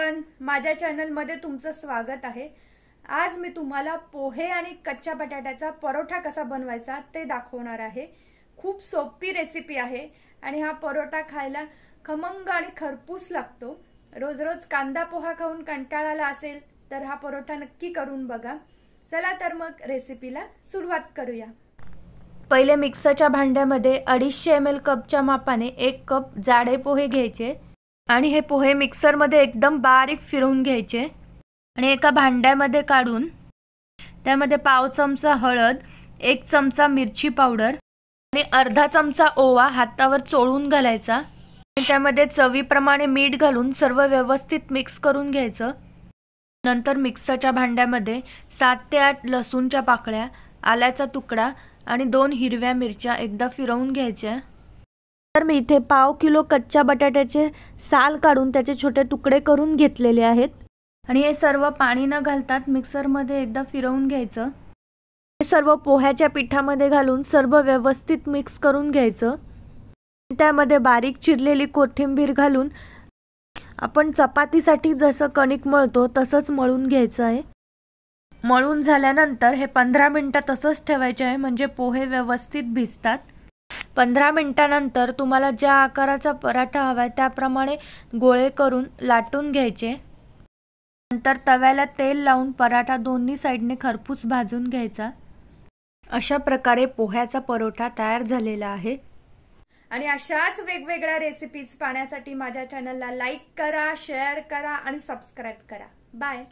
Everyone, माझ्या channel मध्ये तुमचं स्वागत आहे। आज मी तुम्हाला पोहे आणि कच्च्या बटाट्याचा परोठा कसा बनवायचा ते दाखवणार आहे। खूप सोपी रेसिपी आहे आणि हा परोठा खायला खमंग आणि खरपूस लागतो। रोज रोज कांदा पोहा खाऊन कंटाळा आला असेल तर हा परोठा नक्की करून बघा। चला तर मग रेसिपीला सुरुवात करूया। पहिले मिक्सरच्या भांड्यामध्ये 250 ml कपच्या मापाने 1 कप जाडे पोहे घ्यायचे आणि हे पोहे मिक्सर मध्ये एकदम बारीक फिरवून घ्यायचे आणि एका भांड्यामध्ये काढून त्यामध्ये पाव चमचा हळद, 1 चमचा मिरची पावडर आणि अर्धा चमचा ओवा हातावर चोळून घालायचा आणि त्यामध्ये चवीप्रमाणे मीठ घालून सर्व व्यवस्थित मिक्स करून घ्यायचं। नंतर मिक्सरच्या भांड्यामध्ये 7 ते 8 लसूणच्या पाकळ्या, आल्याचा तुकडा आणि 2 हिरव्या मिरच्या एकदा फिरवून घ्यायच्या। तर मी इथे पाव किलो कच्च्या बटाट्याचे साल काढून त्याचे छोटे तुकडे करून घेतलेले आहेत आणि हे सर्व पाणी न घालता मिक्सर मध्ये एकदा फिरवून घ्यायचं। हे सर्व पोह्याच्या पिठामध्ये घालून सर्व व्यवस्थित मिक्स करून घ्यायचं। त्यामध्ये बारीक चिरलेली कोथिंबीर घालून आपण चपातीसाठी जसं कणिक मळतो तसंच मळून घ्यायचं आहे। मळून झाल्यानंतर हे 15 मिनिटं तसंच ठेवायचे आहे, म्हणजे पोहे व्यवस्थित भिजतात। 15 मिनिटांनंतर तुम्हाला ज्या आकाराचा पराठा हवाय त्याप्रमाणे गोळे करून लाटून घ्यायचे। नंतर तव्याला तेल लावून पराठा दोन्ही साइडने खरपूस भाजून घ्यायचा। अशा प्रकारे पोह्याचा परोठा तयार झालेला आहे। आणि अशाच वेगवेगळ्या रेसिपीज पाहण्यासाठी माझ्या चॅनलला लाईक करा, शेअर करा आणि सबस्क्राइब करा। बाय।